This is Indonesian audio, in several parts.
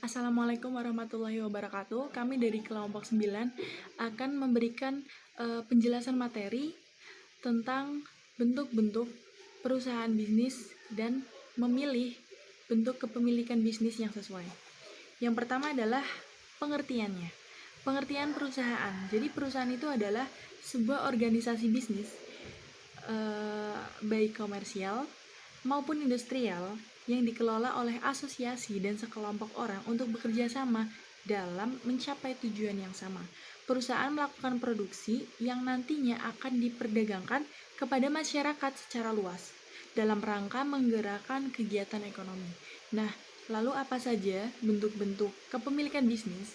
Assalamualaikum warahmatullahi wabarakatuh. Kami dari kelompok 9 akan memberikan penjelasan materi tentang bentuk-bentuk perusahaan bisnis dan memilih bentuk kepemilikan bisnis yang sesuai. Yang pertama adalah pengertiannya. Pengertian perusahaan. Jadi perusahaan itu adalah sebuah organisasi bisnis baik komersial maupun industrial yang dikelola oleh asosiasi dan sekelompok orang untuk bekerja sama dalam mencapai tujuan yang sama. Perusahaan melakukan produksi yang nantinya akan diperdagangkan kepada masyarakat secara luas dalam rangka menggerakkan kegiatan ekonomi. Nah, lalu apa saja bentuk-bentuk kepemilikan bisnis?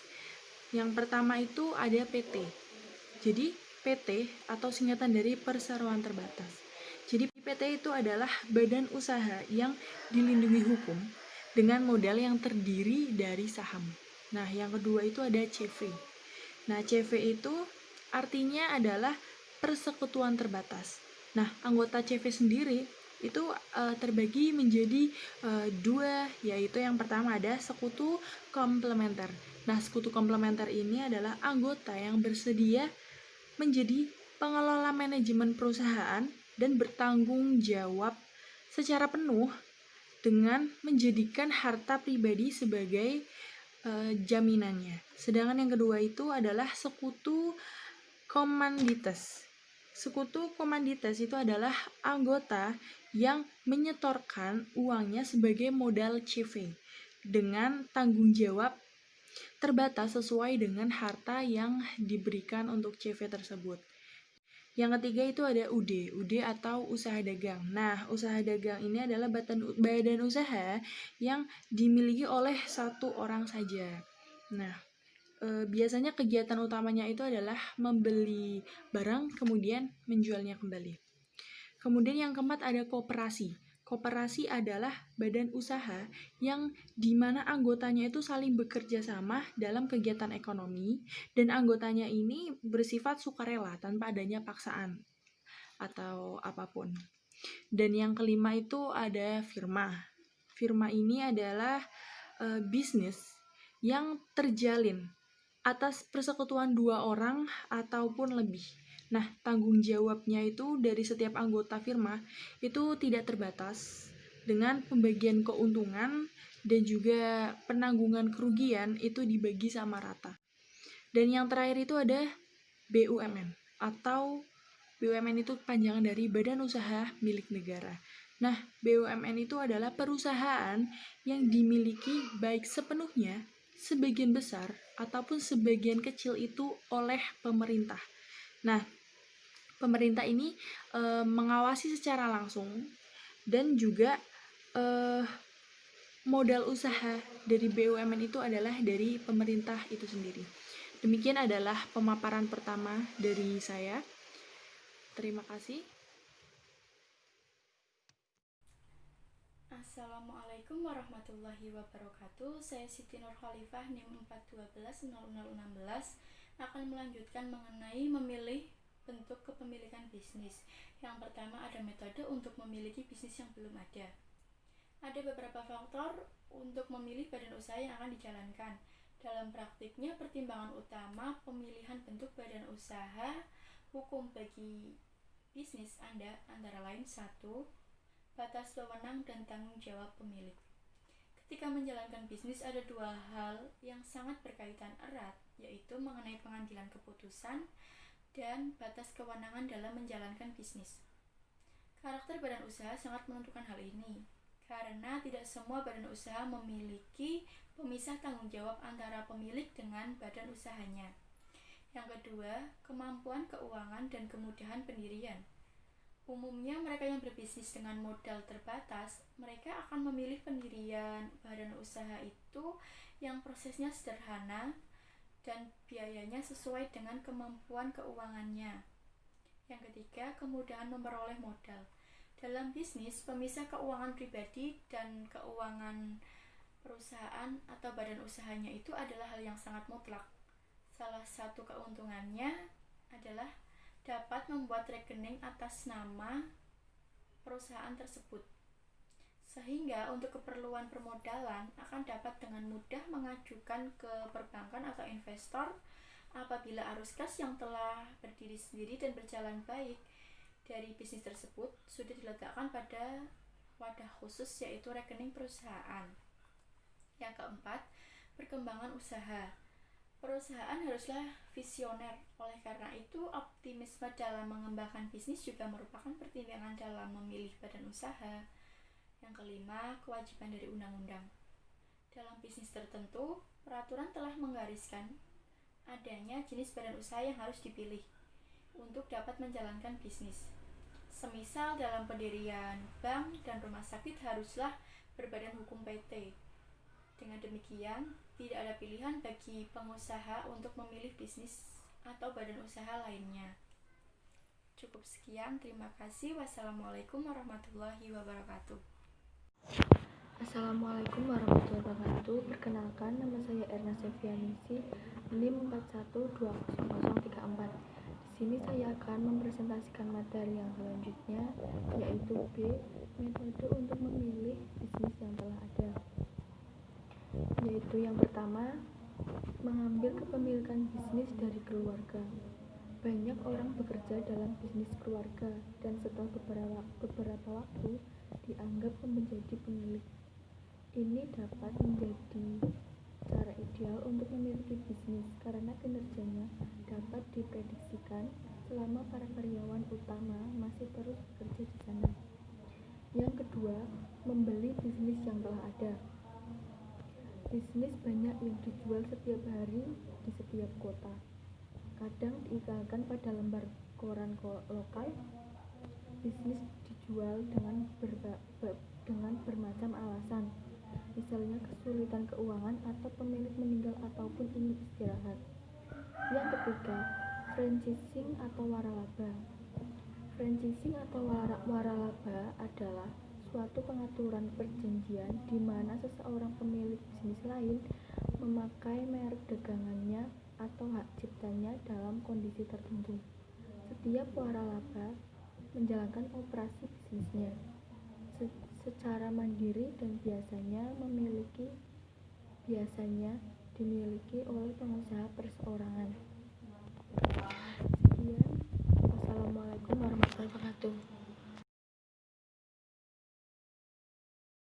Yang pertama itu ada PT. Jadi, PT atau singkatan dari perseroan terbatas. Jadi PT itu adalah badan usaha yang dilindungi hukum dengan modal yang terdiri dari saham. Nah, yang kedua itu ada CV. Nah, CV itu artinya adalah persekutuan terbatas. Nah, anggota CV sendiri itu terbagi menjadi dua, yaitu yang pertama ada sekutu komplementer. Nah, sekutu komplementer ini adalah anggota yang bersedia menjadi pengelola manajemen perusahaan dan bertanggung jawab secara penuh dengan menjadikan harta pribadi sebagai jaminannya. Sedangkan yang kedua itu adalah sekutu komanditas. Sekutu komanditas itu adalah anggota yang menyetorkan uangnya sebagai modal CV dengan tanggung jawab terbatas sesuai dengan harta yang diberikan untuk CV tersebut. Yang ketiga itu ada UD atau usaha dagang. Nah, usaha dagang ini adalah badan usaha yang dimiliki oleh satu orang saja. Nah, biasanya kegiatan utamanya itu adalah membeli barang kemudian menjualnya kembali. Kemudian yang keempat ada koperasi. Koperasi adalah badan usaha yang dimana anggotanya itu saling bekerja sama dalam kegiatan ekonomi dan anggotanya ini bersifat sukarela tanpa adanya paksaan atau apapun. Dan yang kelima itu ada firma. Firma ini adalah bisnis yang terjalin atas persekutuan dua orang ataupun lebih. Nah, tanggung jawabnya itu dari setiap anggota firma itu tidak terbatas dengan pembagian keuntungan dan juga penanggungan kerugian itu dibagi sama rata. Dan yang terakhir itu ada BUMN atau BUMN itu panjangan dari Badan Usaha Milik Negara. Nah, BUMN itu adalah perusahaan yang dimiliki baik sepenuhnya, sebagian besar, ataupun sebagian kecil itu oleh pemerintah. Nah, pemerintah ini mengawasi secara langsung dan juga modal usaha dari BUMN itu adalah dari pemerintah itu sendiri. Demikian adalah pemaparan pertama dari saya. Terima kasih. Assalamualaikum warahmatullahi wabarakatuh. Saya Siti Nur Khalifah NIM 4120016 akan melanjutkan mengenai memilih bentuk kepemilikan bisnis. Yang pertama ada metode untuk memiliki bisnis yang belum ada. Ada beberapa faktor untuk memilih badan usaha yang akan dijalankan. Dalam praktiknya, pertimbangan utama pemilihan bentuk badan usaha hukum bagi bisnis Anda antara lain 1. Batas wewenang dan tanggung jawab pemilik. Ketika menjalankan bisnis ada dua hal yang sangat berkaitan erat, yaitu mengenai pengambilan keputusan dan batas kewenangan dalam menjalankan bisnis. Karakter badan usaha sangat menentukan hal ini, karena tidak semua badan usaha memiliki pemisah tanggung jawab antara pemilik dengan badan usahanya. Yang kedua, kemampuan keuangan dan kemudahan pendirian. Umumnya mereka yang berbisnis dengan modal terbatas, mereka akan memilih pendirian badan usaha itu yang prosesnya sederhana dan biayanya sesuai dengan kemampuan keuangannya. Yang ketiga, kemudahan memperoleh modal. Dalam bisnis, pemisah keuangan pribadi dan keuangan perusahaan atau badan usahanya itu adalah hal yang sangat mutlak. Salah satu keuntungannya adalah dapat membuat rekening atas nama perusahaan tersebut. sehingga untuk keperluan permodalan akan dapat dengan mudah mengajukan ke perbankan atau investor apabila arus kas yang telah berdiri sendiri dan berjalan baik dari bisnis tersebut sudah diletakkan pada wadah khusus yaitu rekening perusahaan. Yang keempat, perkembangan usaha. Perusahaan haruslah visioner, oleh karena itu optimisme dalam mengembangkan bisnis juga merupakan pertimbangan dalam memilih badan usaha. Yang kelima, kewajiban dari undang-undang. Dalam bisnis tertentu, peraturan telah menggariskan adanya jenis badan usaha yang harus dipilih untuk dapat menjalankan bisnis. Semisal dalam pendirian bank dan rumah sakit haruslah berbadan hukum PT. Dengan demikian, tidak ada pilihan bagi pengusaha untuk memilih bisnis atau badan usaha lainnya. Cukup sekian, terima kasih. Wassalamualaikum warahmatullahi wabarakatuh. Assalamualaikum warahmatullahi wabarakatuh. Perkenalkan, nama saya Erna Sevianisi, NIM 41200034. Di sini saya akan mempresentasikan materi yang selanjutnya, yaitu B, metode untuk memilih bisnis yang telah ada. Yaitu yang pertama, mengambil kepemilikan bisnis dari keluarga. Banyak orang bekerja dalam bisnis keluarga dan setelah beberapa waktu dianggap menjadi pemilik. Ini dapat menjadi cara ideal untuk memiliki bisnis karena kinerjanya dapat diprediksikan selama para karyawan utama masih terus bekerja di sana. Yang kedua, membeli bisnis yang telah ada. Bisnis banyak yang dijual setiap hari di setiap kota. Kadang diiklankan pada lembar koran lokal. Bisnis dijual dengan bermacam alasan, misalnya kesulitan keuangan atau pemilik meninggal ataupun ingin istirahat. Yang ketiga, franchising atau waralaba. Franchising atau waralaba adalah suatu pengaturan perjanjian di mana seseorang pemilik bisnis lain memakai merek dagangannya atau hak ciptanya dalam kondisi tertentu. Setiap waralaba menjalankan operasi bisnisnya secara mandiri dan biasanya dimiliki oleh pengusaha perseorangan. Sekian, wassalamualaikum warahmatullahi wabarakatuh.